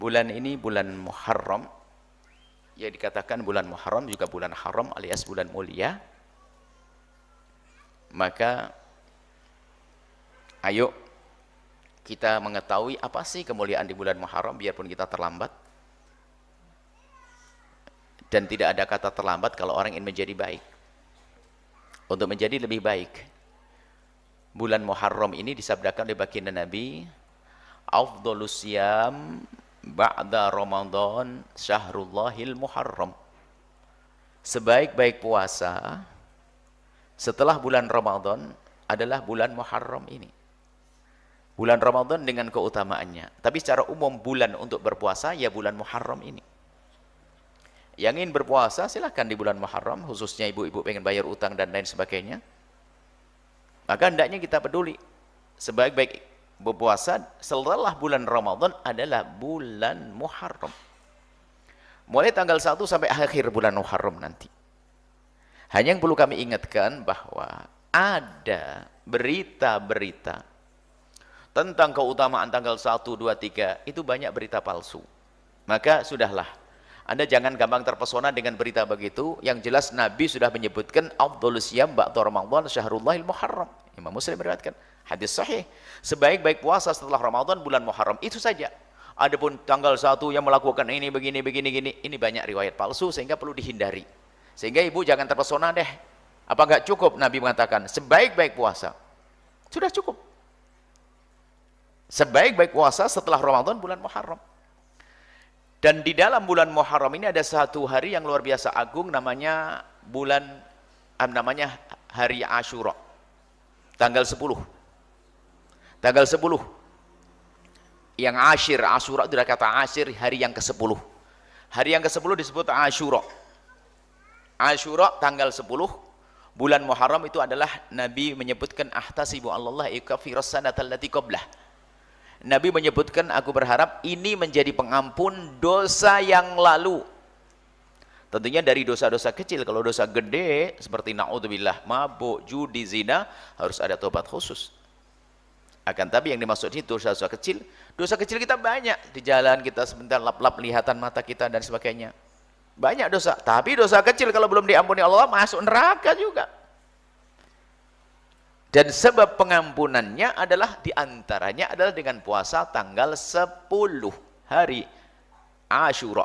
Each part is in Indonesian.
Bulan ini bulan Muharram, ya dikatakan bulan Muharram juga bulan haram alias bulan mulia. Maka ayo kita mengetahui apa sih kemuliaan di bulan Muharram biarpun kita terlambat. Dan tidak ada kata terlambat kalau orang ingin menjadi baik. Untuk menjadi lebih baik, bulan Muharram ini disabdakan oleh baginda Nabi, afdhalus siyam ba'da Ramadan syahrullahil Muharram. Sebaik-baik puasa setelah bulan Ramadan adalah bulan Muharram ini. Bulan Ramadan dengan keutamaannya. Tapi secara umum bulan untuk berpuasa ya bulan Muharram ini. Yang ingin berpuasa silahkan di bulan Muharram, khususnya ibu-ibu pengen bayar utang dan lain sebagainya. Maka hendaknya kita peduli. Sebaik-baik berpuasa setelah bulan Ramadan adalah bulan Muharram. Mulai tanggal 1 sampai akhir bulan Muharram nanti. Hanya yang perlu kami ingatkan bahwa ada berita-berita tentang keutamaan tanggal 1, 2, 3, itu banyak berita palsu. Maka sudahlah, Anda jangan gampang terpesona dengan berita begitu. Yang jelas Nabi sudah menyebutkan afdhalus siyam ba'da Ramadan syahrullahil Muharram. Imam Muslim meriwayatkan hadis sahih. Sebaik-baik puasa setelah Ramadan bulan Muharram, itu saja. Adapun tanggal 1 yang melakukan ini begini gini, ini banyak riwayat palsu sehingga perlu dihindari. Sehingga ibu jangan terpesona deh. Apa enggak cukup Nabi mengatakan sebaik-baik puasa? Sudah cukup. Sebaik-baik puasa setelah Ramadan bulan Muharram. Dan di dalam bulan Muharram ini ada satu hari yang luar biasa agung, namanya hari Asyura. Tanggal 10. Tanggal 10. Yang Ashir, Asyura itu dari kata Ashir, hari yang ke-10. Hari yang ke-10 disebut Asyura. Asyura tanggal 10 bulan Muharram itu adalah Nabi menyebutkan ahtasibu Allah ikafiras sanatal lati qablah. Nabi menyebutkan, aku berharap ini menjadi pengampun dosa yang lalu. Tentunya dari dosa-dosa kecil. Kalau dosa gede seperti na'udzubillah, mabuk, judi, zina, harus ada tobat khusus. Akan tapi yang dimaksud itu dosa-dosa kecil. Dosa kecil kita banyak. Di jalan kita sebentar lap-lap lihatan mata kita dan sebagainya. Banyak dosa. Tapi dosa kecil kalau belum diampuni Allah masuk neraka juga. Dan sebab pengampunannya adalah diantaranya adalah dengan puasa tanggal 10 hari Asyura.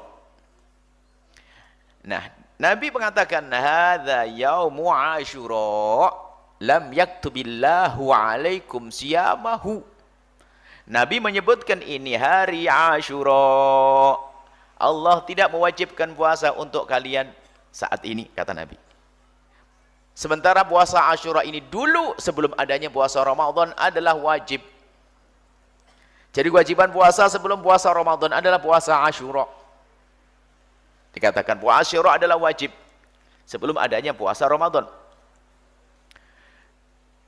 Nah, Nabi mengatakan hadza yaumu Asyura lam yaktubillahu alaikum siyamahu. Nabi menyebutkan ini hari Asyura. Allah tidak mewajibkan puasa untuk kalian saat ini, kata Nabi. Sementara puasa Asyura ini dulu sebelum adanya puasa Ramadan adalah wajib. Jadi kewajiban puasa sebelum puasa Ramadan adalah puasa Asyura. Dikatakan puasa Asyura adalah wajib sebelum adanya puasa Ramadan.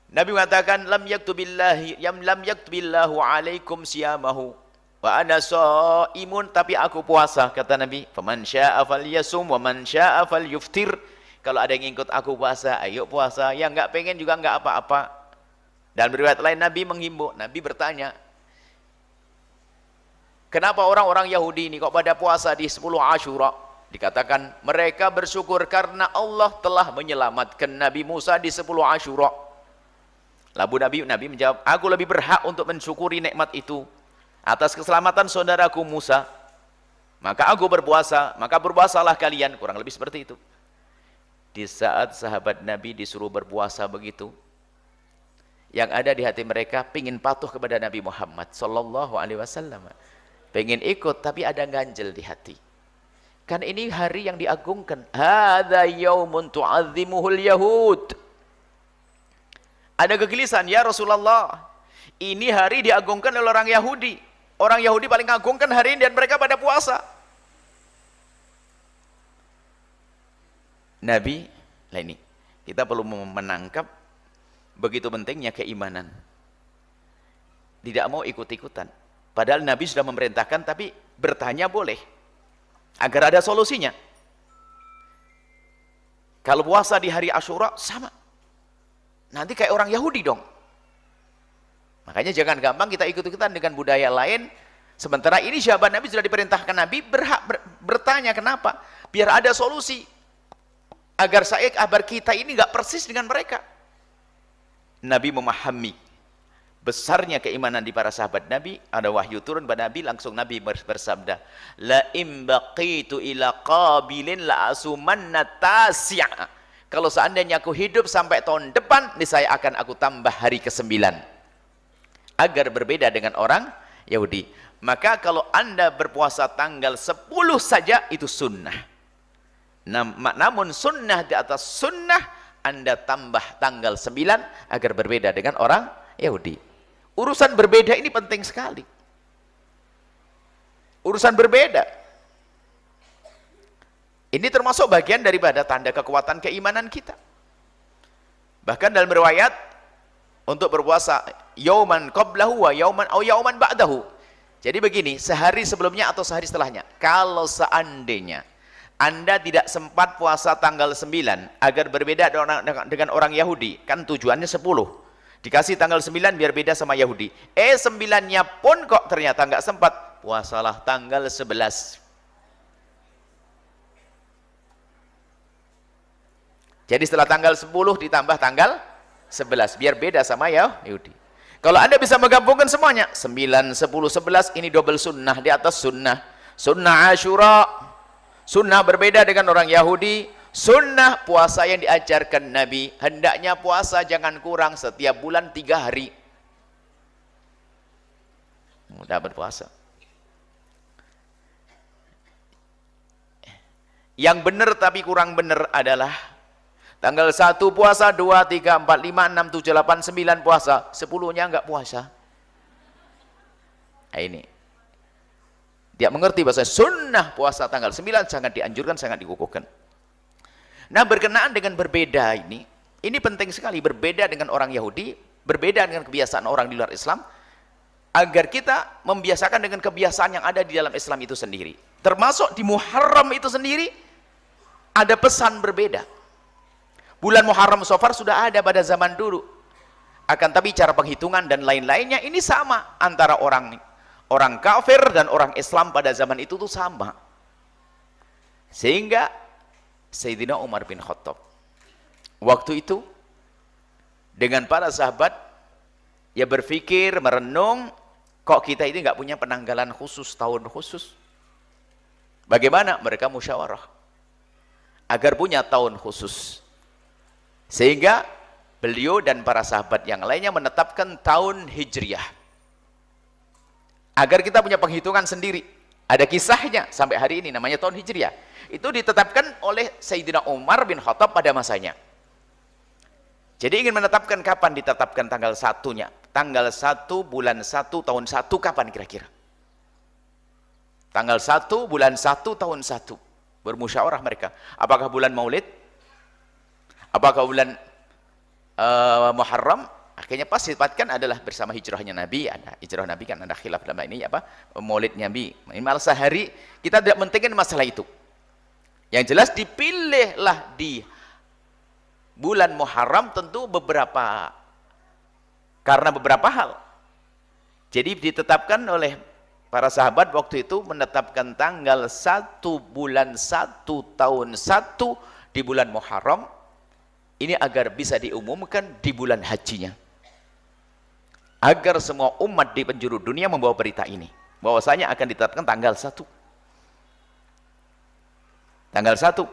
Nabi mengatakan lam yaktubillahu alaikum siyamahu wa ana shaimun, tapi aku puasa, kata Nabi. Faman syaa'a falyasum wa man syaa'a falyuftir. Kalau ada yang ikut aku puasa, ayo puasa. Yang enggak pengen juga enggak apa-apa. Dan riwayat lain Nabi menghimbau. Nabi bertanya, kenapa orang-orang Yahudi ini kok pada puasa di 10 Asyura? Dikatakan mereka bersyukur karena Allah telah menyelamatkan Nabi Musa di 10 Asyura. Lalu Nabi menjawab, aku lebih berhak untuk mensyukuri nikmat itu atas keselamatan saudaraku Musa. Maka aku berpuasa, maka berpuasalah kalian. Kurang lebih seperti itu. Di saat sahabat Nabi disuruh berpuasa begitu, yang ada di hati mereka pingin patuh kepada Nabi Muhammad sallallahu alaihi wasallam, pengen ikut tapi ada ganjel di hati. Kan ini hari yang diagungkan. Hadza yaumun tu'azzimuhul yahud. Ada kegelisahan, ya Rasulullah, ini hari diagungkan oleh orang Yahudi. Orang Yahudi paling agungkan hari ini dan mereka pada puasa. Nabi, lah ini, kita perlu menangkap begitu pentingnya keimanan. Tidak mau ikut-ikutan. Padahal Nabi sudah memerintahkan, tapi bertanya boleh. Agar ada solusinya. Kalau puasa di hari Asyura, sama. Nanti kayak orang Yahudi dong. Makanya jangan gampang kita ikut-ikutan dengan budaya lain. Sementara ini sahabat Nabi sudah diperintahkan Nabi berhak bertanya kenapa? Biar ada solusi. Agar kita ini nggak persis dengan mereka. Nabi memahami besarnya keimanan di para sahabat Nabi. Ada wahyu turun pada Nabi, langsung Nabi bersabda, la im baqitu ila qabilin la asumanna tasya'. Kalau seandainya aku hidup sampai tahun depan, niscaya akan aku tambah hari ke-9. Agar berbeda dengan orang Yahudi. Maka kalau Anda berpuasa tanggal 10 saja itu sunnah. Namun sunnah di atas sunnah, Anda tambah tanggal 9 agar berbeda dengan orang Yahudi. Urusan berbeda ini penting sekali. Urusan berbeda. Ini termasuk bagian daripada tanda kekuatan keimanan kita. Bahkan dalam riwayat untuk berpuasa yauman qablahu wa yauman ba'dahu. Jadi begini, sehari sebelumnya atau sehari setelahnya. Kalau seandainya Anda tidak sempat puasa tanggal 9 agar berbeda dengan orang Yahudi, kan tujuannya 10. Dikasih tanggal 9 biar beda sama Yahudi. 9-nya pun kok ternyata nggak sempat, puasalah tanggal 11. Jadi setelah tanggal 10 ditambah tanggal 11 biar beda sama Yahudi. Kalau Anda bisa menggabungkan semuanya 9, 10, 11 ini double sunnah di atas sunnah. Sunnah Asyura, sunnah berbeda dengan orang Yahudi, sunnah puasa yang diajarkan Nabi. Hendaknya puasa jangan kurang setiap bulan 3 hari. Mudah berpuasa. Yang benar tapi kurang benar adalah tanggal 1 puasa, 2, 3, 4, 5, 6, 7, 8, 9 puasa, 10-nya enggak puasa. Nah ini. Dia mengerti bahasa sunnah puasa tanggal 9 sangat dianjurkan, sangat dikukuhkan. Nah berkenaan dengan berbeda ini penting sekali. Berbeda dengan orang Yahudi, berbeda dengan kebiasaan orang di luar Islam, agar kita membiasakan dengan kebiasaan yang ada di dalam Islam itu sendiri. Termasuk di Muharram itu sendiri, ada pesan berbeda. Bulan Muharram Safar sudah ada pada zaman dulu. Akan tapi cara penghitungan dan lain-lainnya ini sama antara orang kafir dan orang Islam pada zaman itu tuh sama. Sehingga Sayyidina Umar bin Khattab waktu itu dengan para sahabat ya berpikir, merenung, kok kita ini nggak punya penanggalan khusus, tahun khusus. Bagaimana? Mereka musyawarah agar punya tahun khusus. Sehingga beliau dan para sahabat yang lainnya menetapkan tahun Hijriah. Agar kita punya penghitungan sendiri. Ada kisahnya sampai hari ini namanya tahun Hijriah. Itu ditetapkan oleh Sayyidina Umar bin Khattab pada masanya. Jadi ingin menetapkan kapan ditetapkan tanggal 1-nya. Tanggal 1 bulan 1 tahun 1 kapan kira-kira? Tanggal 1 bulan 1 tahun 1. Bermusyawarah mereka. Apakah bulan Maulid? Apakah bulan Muharram? Akhirnya pas ditetapkan adalah bersama hijrahnya Nabi. Ada hijrah Nabi kan ada khilaf dalam ini apa? Maulid Nabi. Ini malah sehari kita tidak mentingin masalah itu. Yang jelas dipilihlah di bulan Muharram tentu karena beberapa hal. Jadi ditetapkan oleh para sahabat waktu itu menetapkan tanggal 1 bulan 1 tahun 1 di bulan Muharram. Ini agar bisa diumumkan di bulan hajinya. Agar semua umat di penjuru dunia membawa berita ini. Bahwasanya akan ditetapkan tanggal 1. Tanggal 1.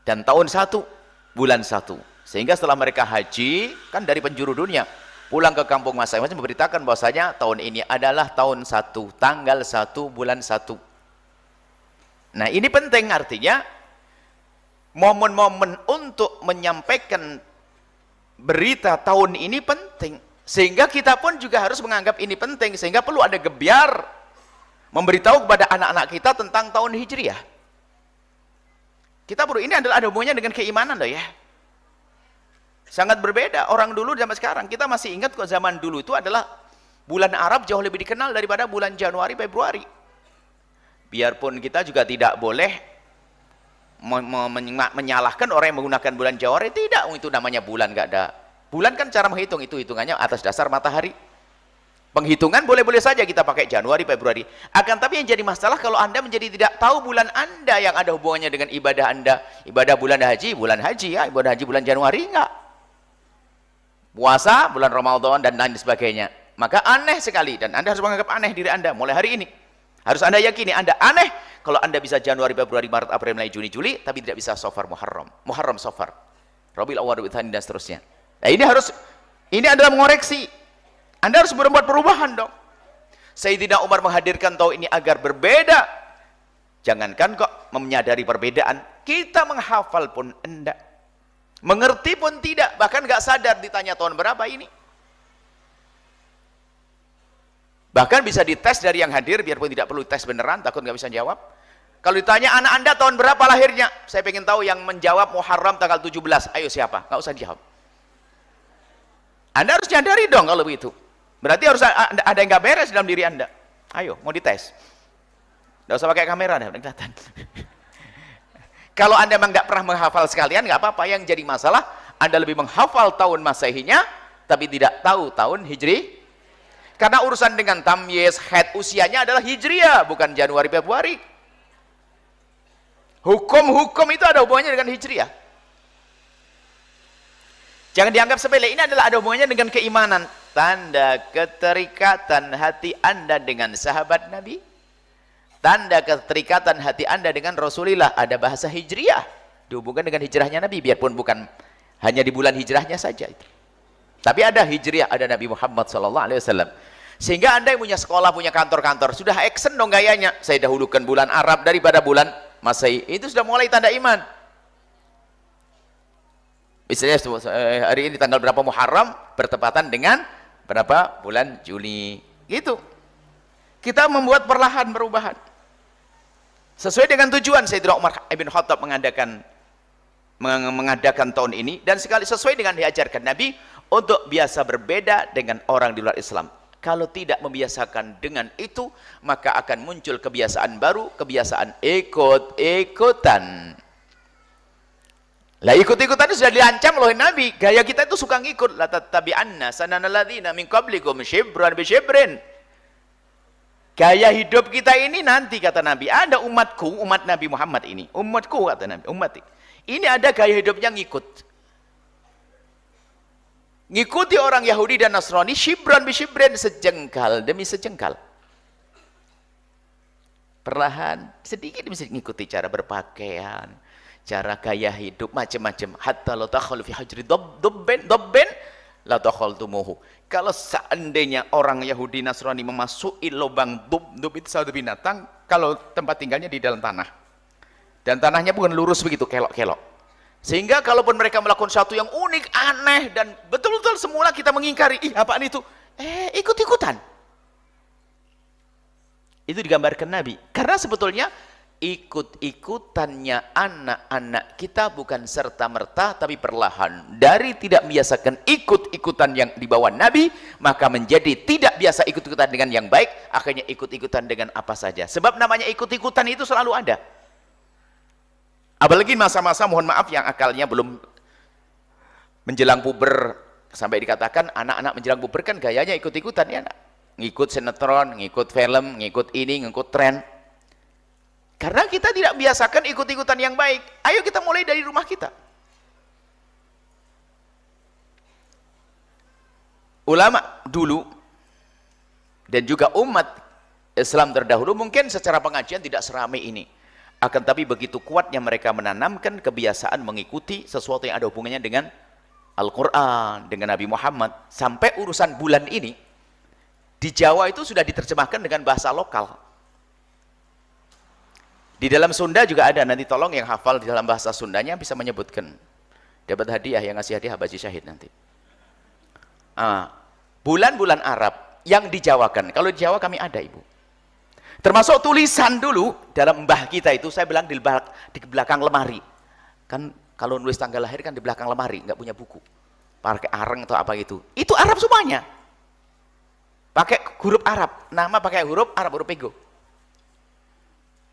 Dan tahun 1, bulan 1. Sehingga setelah mereka haji, kan dari penjuru dunia, pulang ke kampung masing-masing memberitakan bahwasanya tahun ini adalah tahun 1, tanggal 1, bulan 1. Nah ini penting, artinya momen-momen untuk menyampaikan berita tahun ini penting, sehingga kita pun juga harus menganggap ini penting, sehingga perlu ada gebyar memberitahu kepada anak-anak kita tentang tahun Hijriah. Kita perlu, ini adalah ada hubungannya dengan keimanan loh ya. Sangat berbeda orang dulu sama sekarang. Kita masih ingat kok zaman dulu itu adalah bulan Arab jauh lebih dikenal daripada bulan Januari, Februari. Biarpun kita juga tidak boleh menyalahkan orang yang menggunakan bulan Januari, tidak, itu namanya bulan, nggak ada bulan kan cara menghitung itu hitungannya atas dasar matahari. Penghitungan boleh-boleh saja kita pakai Januari, Februari. Akan tapi yang jadi masalah kalau Anda menjadi tidak tahu bulan Anda yang ada hubungannya dengan ibadah Anda. Ibadah bulan haji ya, ibadah haji bulan Januari enggak. Puasa bulan Ramadan dan lain sebagainya. Maka aneh sekali dan Anda harus menganggap aneh diri Anda mulai hari ini. Harus Anda yakini Anda aneh kalau Anda bisa Januari, Februari, Maret, April, Mei, Juni, Juli tapi tidak bisa Safar, Muharram. Muharram, Safar. Rabiul Awwal, Rabiul Tsani dan seterusnya. Nah, ini adalah mengoreksi. Anda harus berbuat perubahan dong. Sayyidina Umar menghadirkan tahun ini agar berbeda. Jangankan kok menyadari perbedaan, kita menghafal pun enggak. Mengerti pun tidak, bahkan nggak sadar ditanya tahun berapa ini. Bahkan bisa dites dari yang hadir, biarpun tidak perlu tes beneran, takut nggak bisa jawab. Kalau ditanya anak Anda tahun berapa lahirnya, saya pengen tahu yang menjawab Muharram tanggal 17. Ayo siapa? Nggak usah dijawab. Anda harus nyadari dong kalau begitu. Berarti harus ada yang nggak beres dalam diri Anda. Ayo, mau dites. Nggak usah pakai kamera, dah kelihatan. Kalau Anda memang nggak pernah menghafal sekalian, nggak apa-apa. Yang jadi masalah, Anda lebih menghafal tahun Masehinya, tapi tidak tahu tahun Hijri. Karena urusan dengan tamyiz, haid, usianya adalah Hijriah, bukan Januari, Februari. Hukum-hukum itu ada hubungannya dengan Hijriah. Jangan dianggap sepele, ini adalah ada hubungannya dengan keimanan. Tanda keterikatan hati Anda dengan sahabat Nabi. Tanda keterikatan hati Anda dengan Rasulullah. Ada bahasa hijriah. Dihubungkan dengan hijrahnya Nabi. Biarpun bukan hanya di bulan hijrahnya saja itu. Tapi ada hijriah, ada Nabi Muhammad SAW. Sehingga Anda yang punya sekolah, punya kantor-kantor, sudah action dong gayanya. Saya dahulukan bulan Arab daripada bulan Masehi. Itu sudah mulai tanda iman. Misalnya hari ini tanggal berapa Muharram bertepatan dengan berapa bulan Juli. Gitu. Kita membuat perlahan perubahan. Sesuai dengan tujuan Sayyidina Umar ibn Khattab mengadakan tahun ini dan sekali sesuai dengan diajarkan Nabi untuk biasa berbeda dengan orang di luar Islam. Kalau tidak membiasakan dengan itu, maka akan muncul kebiasaan baru, kebiasaan ikut-ikutan. Lah ikut-ikutan itu sudah diancam oleh Nabi. Gaya kita itu suka ngikut. La tattabi'anna sananal ladzina min qablikum shibran bi shibrin. Gaya hidup kita ini nanti kata Nabi, ada umatku, umat Nabi Muhammad ini. Umatku kata Nabi, umat. Ini ada gaya hidupnya ngikut. Ngikuti orang Yahudi dan Nasrani shibran bi shibrin, sejengkal demi sejengkal. Perlahan sedikit demi sedikit ngikuti cara berpakaian, cara gaya hidup macam-macam. Hatta la takhulu fi hajri dabben la takhaltumuhu. Kalau seandainya orang Yahudi Nasrani memasuki lubang dub itu satu binatang, kalau tempat tinggalnya di dalam tanah. Dan tanahnya bukan lurus begitu, kelok-kelok. Sehingga kalaupun mereka melakukan sesuatu yang unik, aneh dan betul-betul semula kita mengingkari, ih apaan itu? Ikut-ikutan. Itu digambarkan Nabi. Karena sebetulnya ikut-ikutannya anak-anak kita bukan serta-merta tapi perlahan. Dari tidak membiasakan ikut-ikutan yang dibawa Nabi, maka menjadi tidak biasa ikut-ikutan dengan yang baik, akhirnya ikut-ikutan dengan apa saja. Sebab namanya ikut-ikutan itu selalu ada. Apalagi masa-masa mohon maaf yang akalnya belum menjelang puber, sampai dikatakan anak-anak menjelang puber kan gayanya ikut-ikutan ya, ngikut sinetron, ngikut film, ngikut ini, ngikut tren. Karena kita tidak biasakan ikut-ikutan yang baik. Ayo kita mulai dari rumah kita. Ulama dulu dan juga umat Islam terdahulu mungkin secara pengajian tidak seramai ini. Akan tapi begitu kuatnya mereka menanamkan kebiasaan mengikuti sesuatu yang ada hubungannya dengan Al-Quran, dengan Nabi Muhammad. Sampai urusan bulan ini, di Jawa itu sudah diterjemahkan dengan bahasa lokal. Di dalam Sunda juga ada, nanti tolong yang hafal di dalam bahasa Sundanya bisa menyebutkan. Dapat hadiah, yang ngasih hadiah Habaji Syahid nanti. Bulan-bulan Arab yang dijawakan, kalau di Jawa kami ada Ibu. Termasuk tulisan dulu dalam mbah kita itu, saya bilang di belakang lemari. Kan kalau nulis tanggal lahir kan di belakang lemari, nggak punya buku. Pakai areng atau apa gitu. Itu Arab semuanya. Pakai huruf Arab, nama pakai huruf Arab, huruf pego.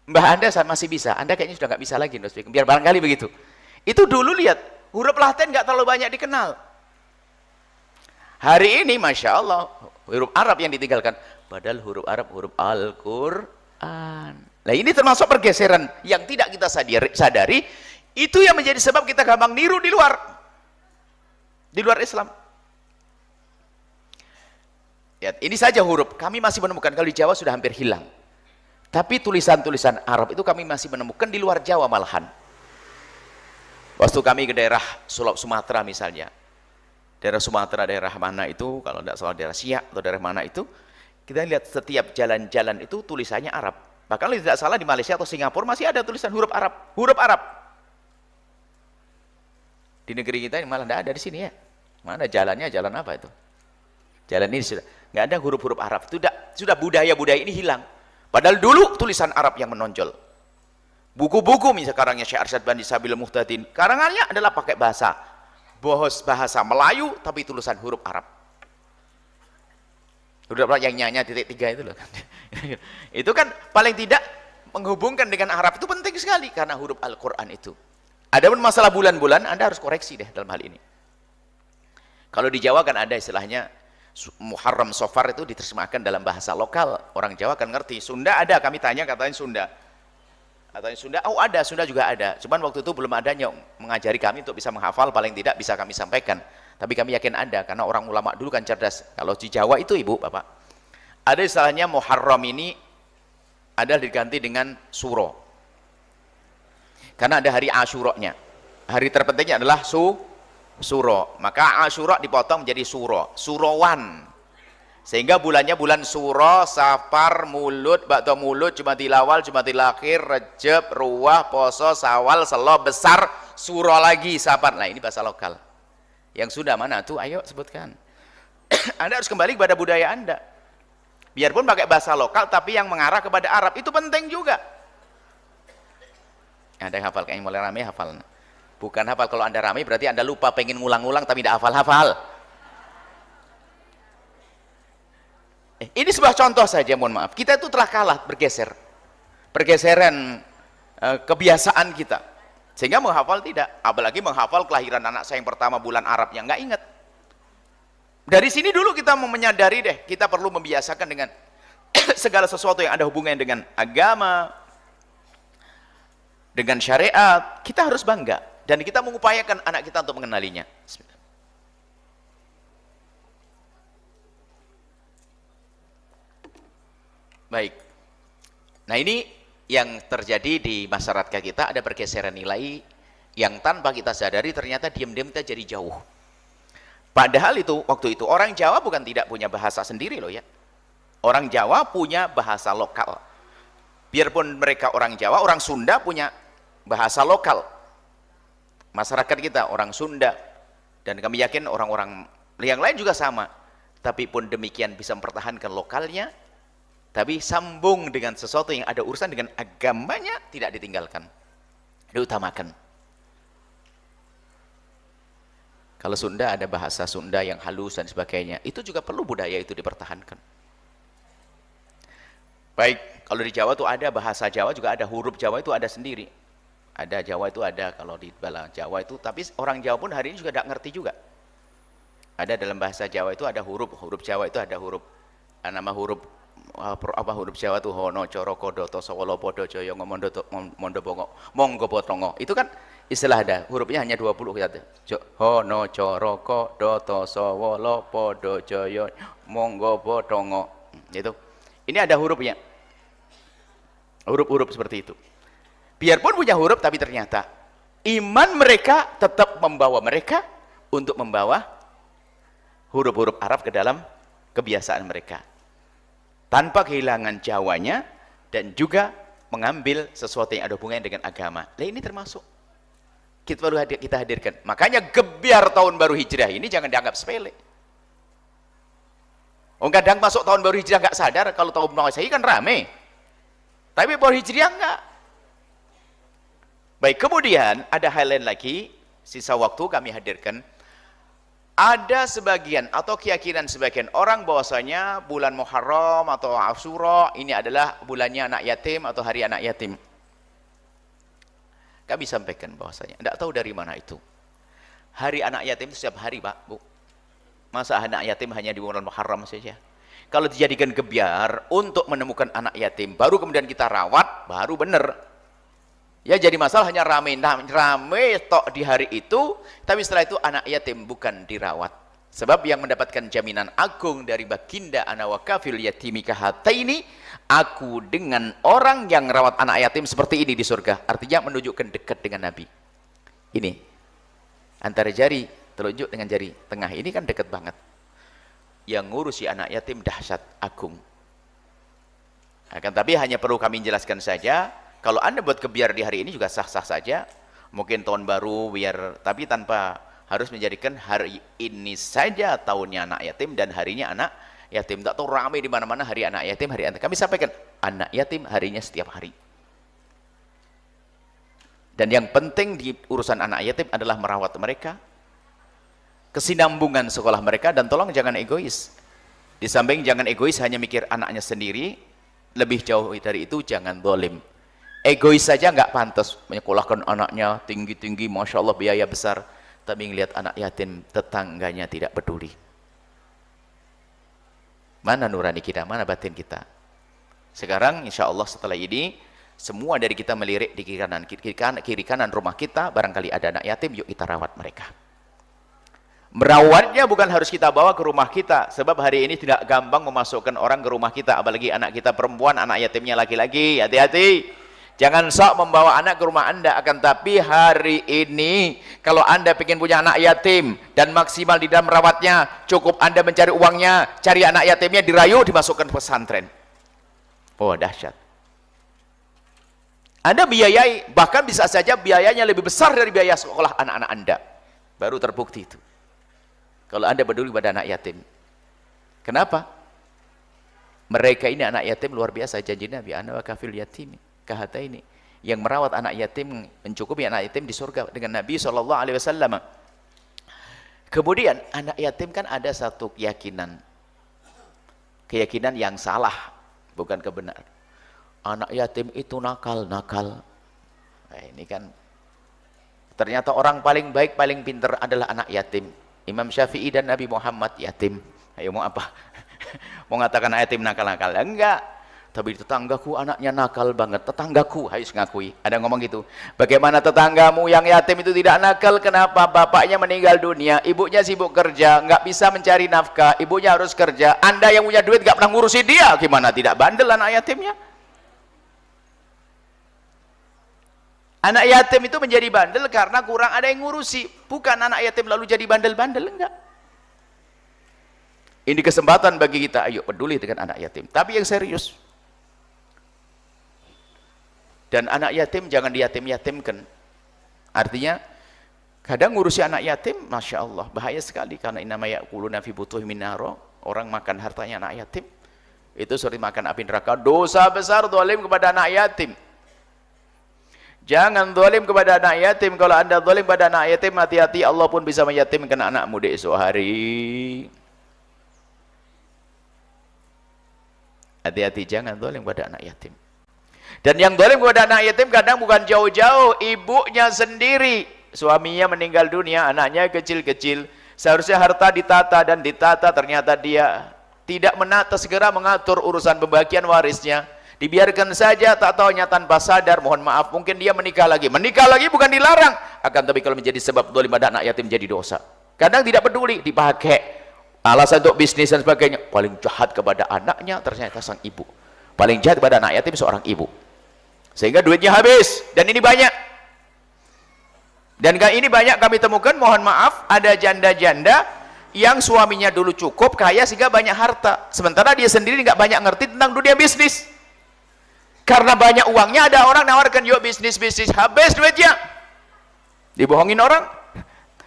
Mbah Anda masih bisa, Anda kayaknya sudah nggak bisa lagi nulis pego. Biar barangkali begitu. Itu dulu lihat, huruf Latin nggak terlalu banyak dikenal. Hari ini Masya Allah huruf Arab yang ditinggalkan, padahal huruf Arab huruf Al-Quran. Nah ini termasuk pergeseran yang tidak kita sadari, itu yang menjadi sebab kita gampang niru di luar Islam. Ya, ini saja huruf kami masih menemukan, kalau di Jawa sudah hampir hilang, tapi tulisan-tulisan Arab itu kami masih menemukan di luar Jawa malahan. Waktu kami ke daerah Sumatera misalnya, daerah Sumatera, daerah mana itu, kalau tidak salah daerah Siak atau daerah mana itu, kita lihat setiap jalan-jalan itu tulisannya Arab. Bahkan kalau tidak salah di Malaysia atau Singapura masih ada tulisan huruf Arab. Di negeri kita malah tidak ada di sini ya. Mana jalannya, jalan apa itu? Jalan ini sudah nggak ada huruf-huruf Arab. Sudah budaya-budaya ini hilang. Padahal dulu tulisan Arab yang menonjol. Buku-buku misalnya karangnya Syekh Arsyad Bani Sabil Muhtadin, karangannya adalah pakai bahasa Melayu tapi tulisan huruf Arab. Huruf yang nyanya titik 3 itu loh. Itu kan paling tidak menghubungkan dengan Arab itu penting sekali karena huruf Al-Quran itu. Adapun masalah bulan-bulan Anda harus koreksi deh dalam hal ini. Kalau di Jawa kan ada istilahnya Muharram Safar itu diterjemahkan dalam bahasa lokal, orang Jawa kan ngerti. Sunda ada, kami tanya katanya Sunda. Katanya Sunda, oh ada, Sunda juga ada. Cuman waktu itu belum ada yang mengajari kami untuk bisa menghafal, paling tidak bisa kami sampaikan. Tapi kami yakin ada, karena orang ulama dulu kan cerdas. Kalau di Jawa itu Ibu, Bapak, ada istilahnya Muharram ini adalah diganti dengan Suro. Karena ada hari Asyuranya. Hari terpentingnya adalah Suro. Maka Asyura dipotong menjadi Surowan. Sehingga bulannya bulan Suro, Safar, Mulud, Ba'da Mulud, Jumadil Awal, Jumadil Akhir, Rejab, Ruwah, Poso, Sawal, Selo, Besar, Suro lagi, Safar. Nah ini bahasa lokal. Yang sudah mana tuh? Ayo sebutkan. Anda harus kembali kepada budaya Anda. Biarpun pakai bahasa lokal, tapi yang mengarah kepada Arab itu penting juga. Ada yang hafal, kayaknya mulai rame hafal. Bukan hafal, kalau Anda rame berarti Anda lupa, pengen ngulang-ngulang tapi tidak hafal-hafal. Ini sebuah contoh saja, mohon maaf. Kita itu telah kalah, pergeseran kebiasaan kita, sehingga menghafal tidak. Apalagi menghafal kelahiran anak saya yang pertama bulan Arab yang nggak ingat. Dari sini dulu kita mau menyadari deh, kita perlu membiasakan dengan segala sesuatu yang ada hubungannya dengan agama, dengan syariat. Kita harus bangga dan kita mengupayakan anak kita untuk mengenalinya. Bismillah. Baik. Nah ini yang terjadi di masyarakat kita, ada pergeseran nilai yang tanpa kita sadari ternyata diam-diam kita jadi jauh. Padahal itu waktu itu orang Jawa bukan tidak punya bahasa sendiri loh ya. Orang Jawa punya bahasa lokal. Biarpun mereka orang Jawa, orang Sunda punya bahasa lokal. Masyarakat kita orang Sunda, dan kami yakin orang-orang yang lain juga sama. Tapi pun demikian bisa mempertahankan lokalnya, tapi sambung dengan sesuatu yang ada urusan dengan agamanya tidak ditinggalkan, diutamakan. Kalau Sunda ada bahasa Sunda yang halus dan sebagainya, itu juga perlu budaya itu dipertahankan. Baik, kalau di Jawa itu ada bahasa Jawa, juga ada huruf Jawa itu ada sendiri. Ada Jawa itu ada, kalau di bala Jawa itu, tapi orang Jawa pun hari ini juga tidak ngerti juga. Ada dalam bahasa Jawa itu ada huruf Jawa itu ada huruf, nama huruf apa huruf Jawa itu hono coro kodo toso wolo podo joyo mondo bongo monggo potongo, itu kan istilah ada hurufnya hanya 20 kita hono coro kodo toso wolo podo joyo monggo potongo, itu ini ada hurufnya, huruf-huruf seperti itu. Biarpun punya huruf tapi ternyata iman mereka tetap membawa mereka untuk membawa huruf-huruf Arab ke dalam kebiasaan mereka, tanpa kehilangan Jawanya dan juga mengambil sesuatu yang ada hubungannya dengan agama. Nah ini termasuk kita perlu kita hadirkan. Makanya gebiar tahun baru Hijriah ini jangan dianggap sepele. Kadang masuk tahun baru Hijriah nggak sadar, kalau tahun Masehi kan rame, tapi baru Hijriah enggak. Baik, kemudian ada hal lain lagi, sisa waktu kami hadirkan. Ada sebagian atau keyakinan sebagian orang bahwasanya bulan Muharram atau Asyura ini adalah bulannya anak yatim atau hari anak yatim. Kami sampaikan bahwasanya tidak tahu dari mana itu. Hari anak yatim itu setiap hari, Pak, Bu. Masa anak yatim hanya di bulan Muharram saja? Kalau dijadikan gebyar untuk menemukan anak yatim, baru kemudian kita rawat, baru benar. Ya jadi masalah hanya rame tok di hari itu, tapi setelah itu anak yatim bukan dirawat. Sebab yang mendapatkan jaminan agung dari baginda ana wa kafil yatimi kahataini, aku dengan orang yang merawat anak yatim seperti ini di surga. Artinya menunjukkan dekat dengan Nabi. Ini antara jari telunjuk dengan jari tengah ini kan dekat banget. Yang ngurusi anak yatim dahsyat agung. Akan tapi hanya perlu kami jelaskan saja, kalau Anda buat kebiar di hari ini juga sah-sah saja. Mungkin tahun baru biar, tapi tanpa harus menjadikan hari ini saja tahunnya anak yatim dan harinya anak yatim. Tak tahu ramai di mana-mana hari anak yatim, hari anak. Kami sampaikan anak yatim harinya setiap hari. Dan yang penting di urusan anak yatim adalah merawat mereka, kesinambungan sekolah mereka, dan tolong jangan egois. Di samping jangan egois hanya mikir anaknya sendiri, lebih jauh dari itu jangan zalim. Egois saja nggak pantas menyekolahkan anaknya tinggi-tinggi, masya Allah biaya besar, tapi ngelihat anak yatim tetangganya tidak peduli. Mana nurani kita, mana batin kita? Sekarang insya Allah setelah ini semua dari kita melirik di kiri kanan rumah kita, barangkali ada anak yatim, yuk kita rawat mereka. Merawatnya bukan harus kita bawa ke rumah kita, sebab hari ini tidak gampang memasukkan orang ke rumah kita, apalagi anak kita perempuan, anak yatimnya laki-laki. Hati-hati, jangan sok membawa anak ke rumah Anda. Akan tapi hari ini kalau Anda ingin punya anak yatim dan maksimal di dalam merawatnya, cukup Anda mencari uangnya, cari anak yatimnya, dirayu, dimasukkan ke pesantren. Oh dahsyat. Anda biayai, bahkan bisa saja biayanya lebih besar dari biaya sekolah anak-anak Anda. Baru terbukti itu kalau Anda peduli pada anak yatim. Kenapa? Mereka ini anak yatim luar biasa, janji Nabi, ana wa kafil yatim kahataini, yang merawat anak yatim mencukupi anak yatim di surga dengan Nabi SAW. Kemudian anak yatim kan ada satu keyakinan yang salah, bukan kebenaran. Anak yatim itu nakal. Nah, ini kan ternyata orang paling baik, paling pintar adalah anak yatim. Imam Syafi'i dan Nabi Muhammad yatim. Ayo mau apa? Mau ngatakan yatim nakal-nakal? Enggak. Tapi tetanggaku anaknya nakal banget. Tetanggaku harus ngakui. Ada ngomong gitu. Bagaimana tetanggamu yang yatim itu tidak nakal? Kenapa? Bapaknya meninggal dunia, ibunya sibuk kerja, nggak bisa mencari nafkah, ibunya harus kerja. Anda yang punya duit nggak pernah ngurusi dia, gimana tidak bandel anak yatimnya? Anak yatim itu menjadi bandel karena kurang ada yang ngurusi. Bukan anak yatim lalu jadi bandel-bandel, enggak. Ini kesempatan bagi kita, ayo peduli dengan anak yatim, tapi yang serius. Dan anak yatim jangan diyatim-yatimkan. Artinya kadang ngurusi anak yatim, masya Allah bahaya sekali, karena innama ya'kuluna fi butuhim naro, orang makan hartanya anak yatim itu seperti makan api neraka. Dosa besar zalim kepada anak yatim. Jangan zalim kepada anak yatim. Kalau Anda zalim pada anak yatim, hati-hati, Allah pun bisa menyatimkan anakmu di esok hari. Hati-hati, jangan zalim pada anak yatim. Dan yang zalim kepada anak yatim kadang bukan jauh-jauh, ibunya sendiri. Suaminya meninggal dunia, anaknya kecil-kecil. Seharusnya harta ditata dan ditata, ternyata dia tidak menata, segera mengatur urusan pembagian warisnya. Dibiarkan saja, tak taunya tanpa sadar, mohon maaf, mungkin dia menikah lagi bukan dilarang, akan tapi kalau menjadi sebab zalim pada anak yatim jadi dosa. Kadang tidak peduli, dipakai alasan untuk bisnis dan sebagainya. Paling jahat kepada anaknya ternyata sang ibu, paling jahat kepada anak yatim seorang ibu, sehingga duitnya habis. Dan ini banyak, kami temukan, mohon maaf, ada janda-janda yang suaminya dulu cukup kaya sehingga banyak harta, sementara dia sendiri nggak banyak ngerti tentang dunia bisnis. Karena banyak uangnya, ada orang nawarkan, yuk bisnis, habis duitnya, dibohongin orang,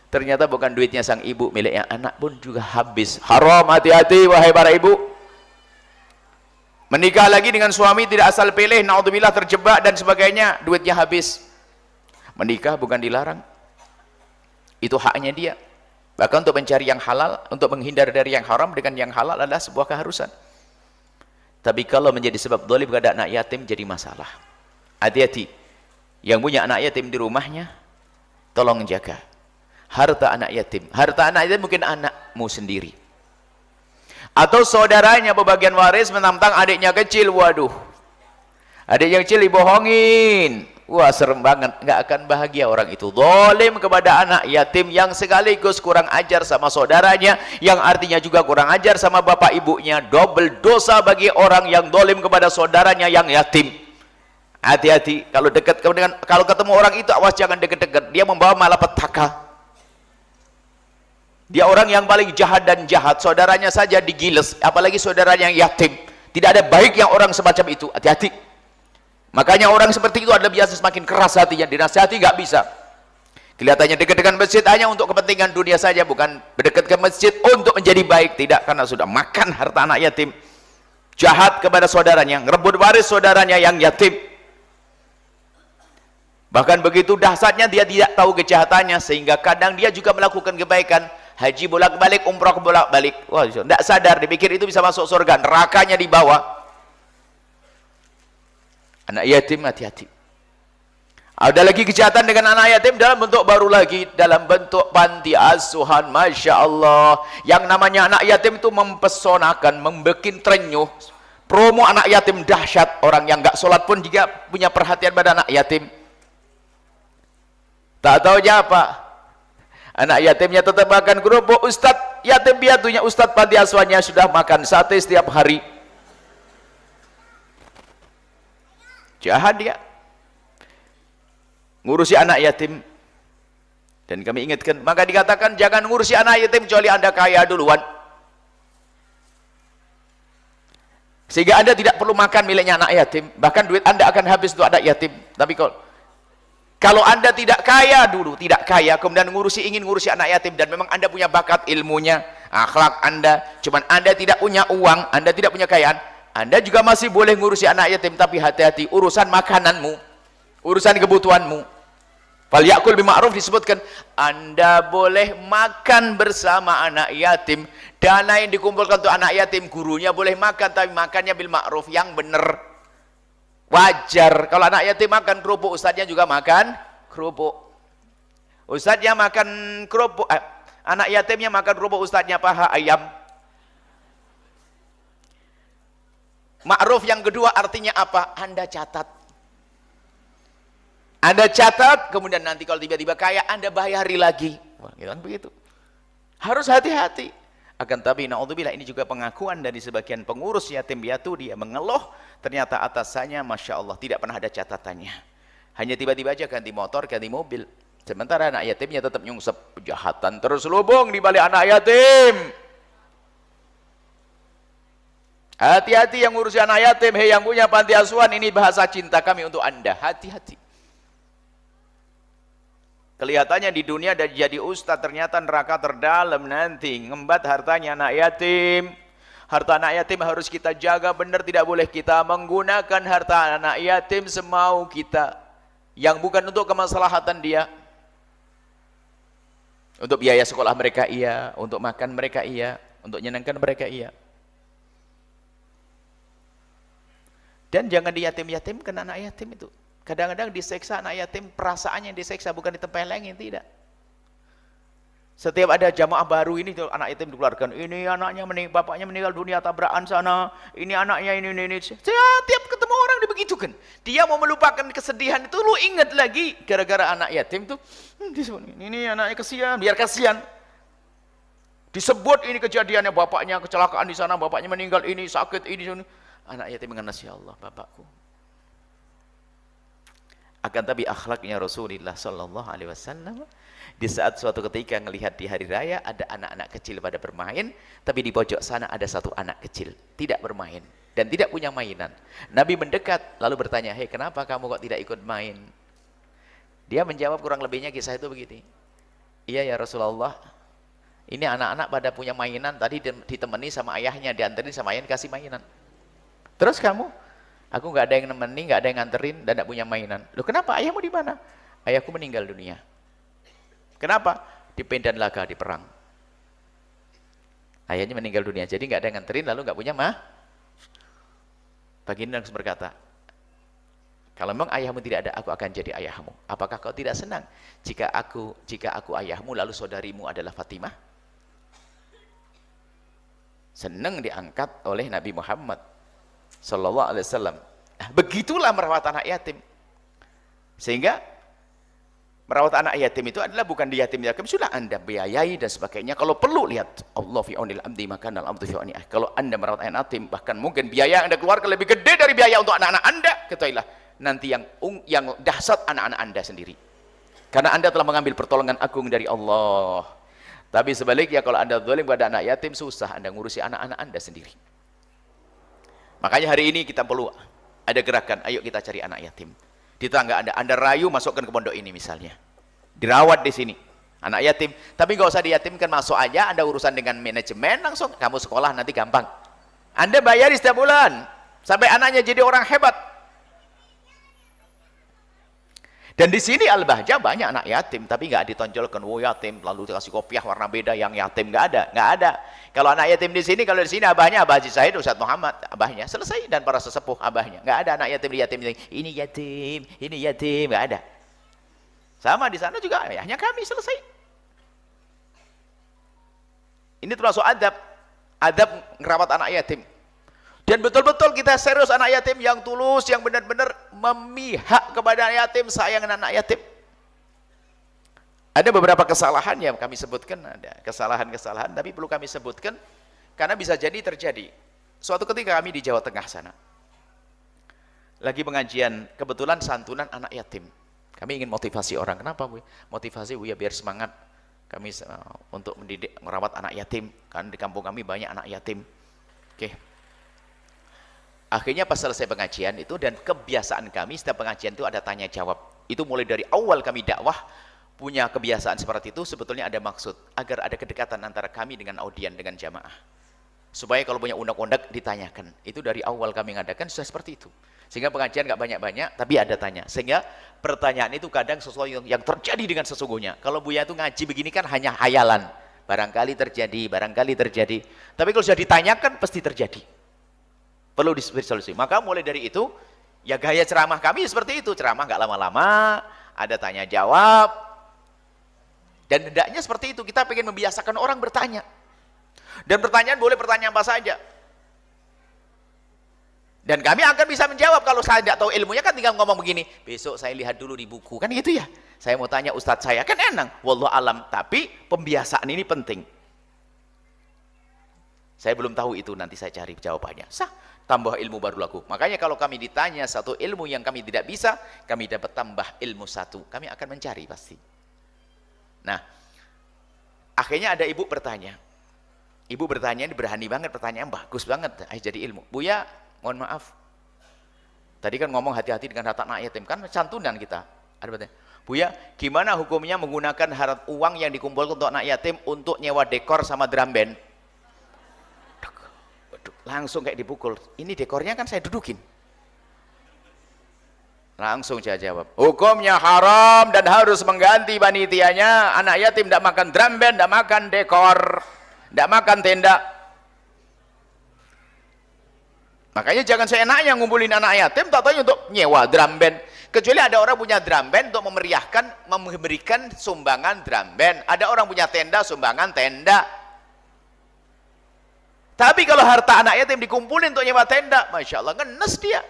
ternyata bukan duitnya sang ibu, miliknya anak pun juga habis. Haram, hati-hati wahai para ibu. Menikah lagi dengan suami tidak asal pilih, naudzubillah, terjebak dan sebagainya, duitnya habis. Menikah bukan dilarang, itu haknya dia. Bahkan untuk mencari yang halal, untuk menghindar dari yang haram dengan yang halal adalah sebuah keharusan. Tapi kalau menjadi sebab zalim kepada anak yatim jadi masalah. Hati-hati, yang punya anak yatim di rumahnya tolong jaga. harta anak yatim. Harta anak yatim mungkin anakmu sendiri. Atau saudaranya pembagian waris menantang adiknya kecil. Waduh. Adik yang kecil dibohongin. Wah, serem banget. Nggak akan bahagia orang itu. Zalim kepada anak yatim yang sekaligus kurang ajar sama saudaranya, yang artinya juga kurang ajar sama bapak ibunya. Double dosa bagi orang yang zalim kepada saudaranya yang yatim. Hati-hati kalau dekat dengan, kalau ketemu orang itu awas jangan dekat-dekat. Dia membawa malapetaka. Dia orang yang paling jahat dan jahat. Saudaranya saja digiles, apalagi saudaranya yang yatim. Tidak ada baik yang orang semacam itu. Hati-hati. Makanya orang seperti itu adalah biasa semakin keras hatinya. Dinasihati nggak bisa. Kelihatannya dekat dengan masjid hanya untuk kepentingan dunia saja, bukan berdekat ke masjid untuk menjadi baik. Tidak, karena sudah makan harta anak yatim. Jahat kepada saudaranya, ngerebut waris saudaranya yang yatim. Bahkan begitu dahsyatnya dia tidak tahu kejahatannya, sehingga kadang dia juga melakukan kebaikan. Haji bolak-balik, umroh bolak-balik. Wah, tidak sadar, dipikir itu bisa masuk surga, nerakanya di bawah. Anak yatim, hati-hati. Ada lagi kejahatan dengan anak yatim dalam bentuk baru lagi, dalam bentuk panti asuhan. Masya Allah, yang namanya anak yatim itu mempesonakan, membuat terenyuh. Promo anak yatim dahsyat. Orang yang nggak sholat pun juga punya perhatian pada anak yatim. Tak tahu apa, anak yatimnya tetap makan kerupuk. Ustadz yatim piatunya, ustadz panti asuhannya sudah makan sate setiap hari. Jahat dia ngurusi anak yatim. Dan kami ingatkan, maka dikatakan jangan ngurusi anak yatim kecuali anda kaya duluan, sehingga anda tidak perlu makan miliknya anak yatim. Bahkan duit anda akan habis untuk anak yatim. Tapi kalau anda tidak kaya dulu, tidak kaya, kemudian ingin ngurusi anak yatim, dan memang anda punya bakat, ilmunya, akhlak anda, cuman anda tidak punya uang, anda tidak punya kekayaan, anda juga masih boleh ngurusi anak yatim. Tapi hati-hati urusan makananmu, urusan kebutuhanmu. Fal yakul bima'ruf disebutkan, anda boleh makan bersama anak yatim. Dana yang dikumpulkan untuk anak yatim, gurunya boleh makan, tapi makannya bil ma'ruf, yang benar. Wajar kalau anak yatim makan kerupuk, ustadznya juga makan kerupuk. Ustadznya makan kerupuk, anak yatimnya makan kerupuk, ustadznya paha ayam. Ma'ruf yang kedua artinya apa? Anda catat. Anda catat, kemudian nanti kalau tiba-tiba kaya, Anda bayari lagi. Wah, gitu kan begitu. Harus hati-hati. Akan tapi naudzubillah, ini juga pengakuan dari sebagian pengurus yatim piatu. Dia mengeluh, ternyata atasannya Masya Allah tidak pernah ada catatannya. Hanya tiba-tiba aja ganti motor, ganti mobil. Sementara anak yatimnya tetap nyungsep. Kejahatan terus lubung di balik anak yatim. Hati-hati yang ngurusi anak yatim. Hei yang punya panti asuhan, ini bahasa cinta kami untuk anda. Hati-hati. Kelihatannya di dunia dan jadi ustaz, ternyata neraka terdalam nanti. Ngembat hartanya anak yatim. Harta anak yatim harus kita jaga benar. Tidak boleh kita menggunakan harta anak yatim semau kita, yang bukan untuk kemaslahatan dia. Untuk biaya sekolah mereka iya, untuk makan mereka iya, untuk menyenangkan mereka iya. Dan jangan diyatim-yatimkan anak yatim itu. Kadang-kadang diseksa anak yatim, perasaannya diseksa, bukan ditempelengin, tidak. Setiap ada jamaah baru ini, anak yatim dikeluarkan. Ini anaknya bapaknya meninggal dunia tabrakan sana. Ini anaknya ini. Setiap ketemu orang dibegitukan. Dia mau melupakan kesedihan itu, lu ingat lagi gara-gara anak yatim tuh. Ini anaknya kasihan, biar kasihan. Disebut ini kejadiannya, bapaknya kecelakaan di sana, bapaknya meninggal, ini sakit, ini. Anak yatim mengenal, ya Allah, bapakku. Akan tapi akhlaknya Rasulullah Sallallahu Alaihi Wasallam, di saat suatu ketika melihat di hari raya ada anak-anak kecil pada bermain, tapi di pojok sana ada satu anak kecil tidak bermain dan tidak punya mainan. Nabi mendekat lalu bertanya, hei kenapa kamu kok tidak ikut main? Dia menjawab kurang lebihnya kisah itu begini, iya ya Rasulullah, ini anak-anak pada punya mainan, tadi ditemani sama ayahnya, dianterin sama ayahnya kasih mainan. Terus kamu? Aku nggak ada yang nemeni, nggak ada yang nganterin, dan nggak punya mainan. Loh kenapa? Ayahmu di mana? Ayahku meninggal dunia. Kenapa? Di medan laga, di perang. Ayahnya meninggal dunia, jadi nggak ada yang nganterin, lalu nggak punya Baginda langsung berkata, Kalau memang ayahmu tidak ada, aku akan jadi ayahmu. Apakah kau tidak senang jika aku ayahmu lalu saudarimu adalah Fatimah? Senang diangkat oleh Nabi Muhammad sallallahu alaihi wasallam. Nah, begitulah merawat anak yatim. Sehingga merawat anak yatim itu adalah bukan di yatim sudah Anda biayai dan sebagainya. Kalau perlu lihat Allah fi aunil abdi maka al abdu fi auni. Kalau Anda merawat anak yatim, bahkan mungkin biaya yang Anda keluarkan lebih gede dari biaya untuk anak-anak Anda, ketahuilah nanti yang dahsyat anak-anak Anda sendiri. Karena Anda telah mengambil pertolongan agung dari Allah. Tapi sebaliknya kalau Anda zalim pada anak yatim, susah Anda ngurusi anak-anak Anda sendiri. Makanya hari ini kita perlu ada gerakan, ayo kita cari anak yatim. Di tetangga Anda rayu masukkan ke pondok ini misalnya. Dirawat di sini. Anak yatim, tapi nggak usah diyatimkan, masuk aja, Anda urusan dengan manajemen langsung, kamu sekolah nanti gampang. Anda bayari setiap bulan sampai anaknya jadi orang hebat. Dan di sini Al-Bahjah banyak anak yatim, tapi nggak ditonjolkan, oh yatim, lalu dikasih kopiah warna beda yang yatim, nggak ada. Kalau anak yatim di sini, kalau di sini abahnya Abah Haji Said, Ustadz Muhammad, abahnya selesai, dan para sesepuh abahnya, nggak ada anak yatim di yatim, ini yatim, nggak ada. Sama di sana juga ayahnya kami, selesai. Ini termasuk adab ngerawat anak yatim. Dan betul-betul kita serius anak yatim yang tulus, yang benar-benar memihak kepada anak yatim, sayang anak yatim. Ada beberapa kesalahan yang kami sebutkan, ada kesalahan-kesalahan, tapi perlu kami sebutkan karena bisa jadi terjadi. Suatu ketika kami di Jawa Tengah sana, lagi pengajian, kebetulan santunan anak yatim. Kami ingin motivasi orang. Kenapa Bu? Motivasi Bu ya biar semangat kami untuk mendidik, merawat anak yatim. Karena di kampung kami banyak anak yatim. Oke. Akhirnya pas selesai pengajian itu, dan kebiasaan kami setiap pengajian itu ada tanya jawab. Itu mulai dari awal kami dakwah punya kebiasaan seperti itu, sebetulnya ada maksud agar ada kedekatan antara kami dengan audien, dengan jamaah. Supaya kalau punya undang-undang ditanyakan. Itu dari awal kami ngadakan sudah seperti itu. Sehingga pengajian nggak banyak-banyak, tapi ada tanya. Sehingga pertanyaan itu kadang sesuatu yang terjadi dengan sesungguhnya. Kalau Buya itu ngaji begini kan hanya hayalan. Barangkali terjadi. Tapi kalau sudah ditanyakan pasti terjadi. Perlu diberi solusi. Maka mulai dari itu, ya gaya ceramah kami seperti itu. Ceramah nggak lama-lama, ada tanya jawab. Dan hendaknya seperti itu. Kita ingin membiasakan orang bertanya. Dan pertanyaan boleh pertanyaan apa saja. Dan kami akan bisa menjawab. Kalau saya tidak tahu ilmunya kan tinggal ngomong begini, besok saya lihat dulu di buku, kan gitu ya. Saya mau tanya ustadz saya, kan enak, wallahu alam. Tapi pembiasaan ini penting. Saya belum tahu itu, nanti saya cari jawabannya. Sah, tambah ilmu baru laku. Makanya kalau kami ditanya satu ilmu yang kami tidak bisa, kami dapat tambah ilmu satu. Kami akan mencari pasti. Nah, akhirnya ada ibu bertanya. Ibu bertanya, ini berani banget, pertanyaan bagus banget, jadi ilmu. Buya, mohon maaf, tadi kan ngomong hati-hati dengan harta anak yatim, kan santunan kita. Ada bertanya, Buya, gimana hukumnya menggunakan harta uang yang dikumpulkan untuk anak yatim untuk nyewa dekor sama drum band? Langsung kayak dipukul. Ini dekornya kan saya dudukin. Langsung saya jawab, hukumnya haram dan harus mengganti panitianya. Anak yatim tidak makan drum band, tidak makan dekor, tidak makan tenda. Makanya jangan seenaknya ngumpulin anak yatim, tak tahu untuk nyewa drum band. Kecuali ada orang punya drum band untuk memeriahkan, memberikan sumbangan drum band. Ada orang punya tenda, sumbangan tenda. Tapi kalau harta anak yatim dikumpulin untuk nyewa tenda, Masya Allah, ngenes dia.